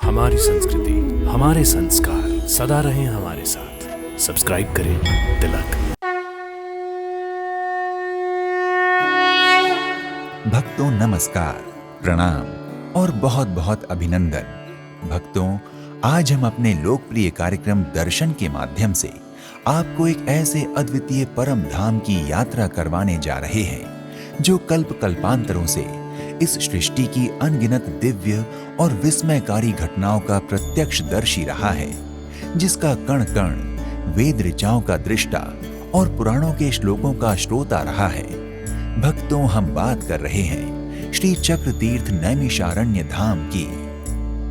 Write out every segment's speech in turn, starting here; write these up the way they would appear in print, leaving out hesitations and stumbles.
हमारी संस्कृति, हमारे संस्कार सदा रहें हमारे साथ। सब्सक्राइब करें तिलक। भक्तों नमस्कार, प्रणाम और बहुत बहुत अभिनंदन। भक्तों, आज हम अपने लोकप्रिय कार्यक्रम दर्शन के माध्यम से आपको एक ऐसे अद्वितीय परम धाम की यात्रा करवाने जा रहे हैं जो कल्प कल्पांतरों से इस सृष्टि की अनगिनत दिव्य और विस्मयकारी घटनाओं का प्रत्यक्षदर्शी रहा है, जिसका कण कण वेद ऋचाओं का दृष्टा और पुराणों के श्लोकों का श्रोता रहा है। भक्तों, हम बात कर रहे हैं श्री चक्र तीर्थ नैमिषारण्य धाम की।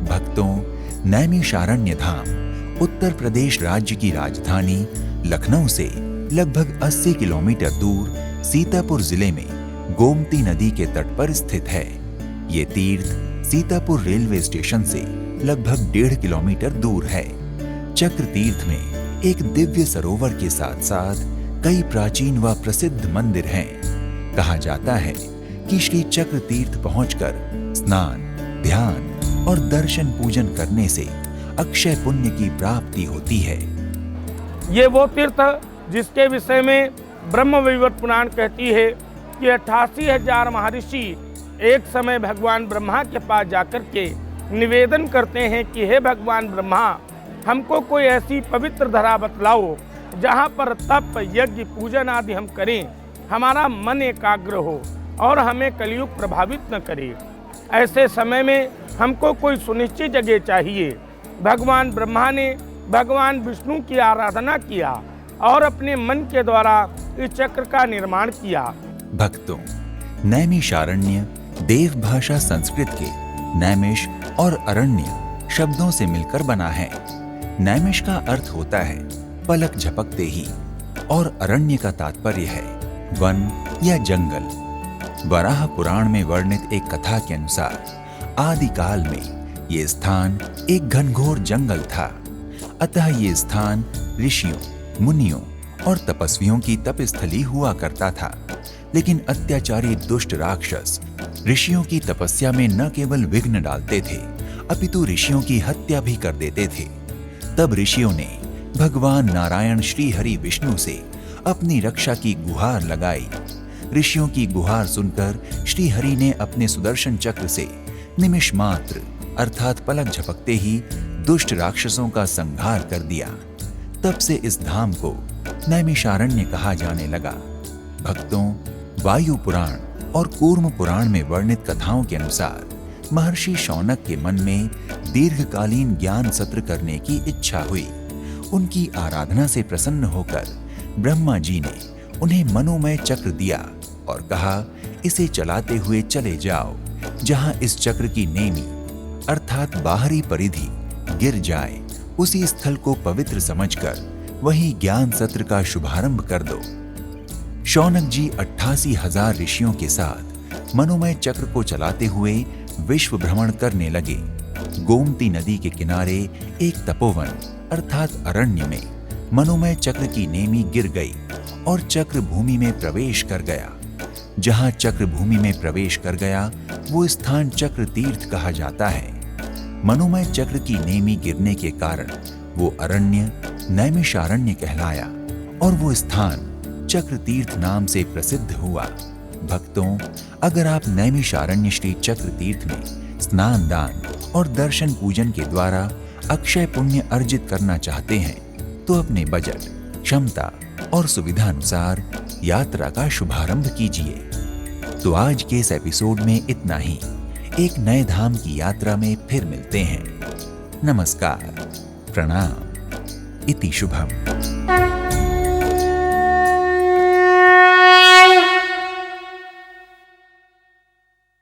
भक्तों, नैमिषारण्य धाम उत्तर प्रदेश राज्य की राजधानी लखनऊ से लगभग 80 किलोमीटर दूर सीतापुर जिले में गोमती नदी के तट पर स्थित है। ये तीर्थ सीतापुर रेलवे स्टेशन से लगभग 1.5 किलोमीटर दूर है। चक्र तीर्थ में एक दिव्य सरोवर के साथ साथ कई प्राचीन व प्रसिद्ध मंदिर हैं। कहा जाता है कि श्री चक्र तीर्थ पहुंचकर स्नान, ध्यान और दर्शन पूजन करने से अक्षय पुण्य की प्राप्ति होती है। ये वो तीर्थ जिसके विषय में ब्रह्म वैवर्त पुराण कहती है कि 88,000 महर्षि एक समय भगवान ब्रह्मा के पास जाकर के निवेदन करते हैं कि हे भगवान ब्रह्मा, हमको कोई ऐसी पवित्र धरा बतलाओ जहाँ पर तप, यज्ञ, पूजन आदि हम करें, हमारा मन एकाग्र हो और हमें कलयुग प्रभावित न करे। ऐसे समय में हमको कोई सुनिश्चित जगह चाहिए। भगवान ब्रह्मा ने भगवान विष्णु की आराधना किया और अपने मन के द्वारा इस चक्र का निर्माण किया। भक्तों, नैमिषारण्य देव भाषा संस्कृत के नैमिष और अरण्य शब्दों से मिलकर बना है। नैमिष का अर्थ होता है पलक झपकते ही और अरण्य का तात्पर्य है वन या जंगल। वराह पुराण में वर्णित एक कथा के अनुसार आदि काल में ये स्थान एक घनघोर जंगल था। अतः ये स्थान ऋषियों, मुनियों और तपस्वियों की तपस्थली हुआ करता था। लेकिन अत्याचारी दुष्ट राक्षस ऋषियों की तपस्या में न केवल विघ्न डालते थे, अपितु ऋषियों की हत्या भी कर देते थे। तब ऋषियों ने भगवान नारायण श्री हरि विष्णु से अपनी रक्षा की गुहार लगाई। ऋषियों की गुहार सुनकर श्री हरि ने अपने सुदर्शन चक्र से निमिष मात्र अर्थात पलक झपकते ही दुष्ट राक्षसों का संहार कर दिया। तब से इस धाम को नैमिषारण्य कहा जाने लगा। भक्तों, वायु पुराण और कूर्म पुराण में वर्णित कथाओं के अनुसार महर्षि शौनक के मन में दीर्घकालीन ज्ञान सत्र करने की इच्छा हुई। उनकी आराधना से प्रसन्न होकर ब्रह्मा जी ने उन्हें मनोमय चक्र दिया और कहा, इसे चलाते हुए चले जाओ। जहां इस चक्र की नेमी अर्थात बाहरी परिधि गिर जाए, उसी स्थल को पवित्र समझकर वही ज्ञान सत्र का शुभारंभ कर दो। शौनक जी 88,000 ऋषियों के साथ मनोमय चक्र को चलाते हुए विश्व भ्रमण करने लगे। गोमती नदी के किनारे एक तपोवन अर्थात अरण्य में मनोमय चक्र की नेमी गिर गई और चक्र भूमि में प्रवेश कर गया। जहां चक्र भूमि में प्रवेश कर गया, वो स्थान चक्र तीर्थ कहा जाता है। मनोमय चक्र की नेमी गिरने के कारण वो अरण्य नैमिषारण्य कहलाया और वो स्थान चक्र तीर्थ नाम से प्रसिद्ध हुआ। भक्तों, अगर आप नैमिषारण्य श्री चक्र तीर्थ में स्नान, दान और दर्शन पूजन के द्वारा अक्षय पुण्य अर्जित करना चाहते हैं, तो अपने बजट, क्षमता और सुविधा अनुसार यात्रा का शुभारंभ कीजिए। तो आज के इस एपिसोड में इतना ही। एक नए धाम की यात्रा में फिर मिलते हैं। नमस्कार, प्रणाम, इति शुभम।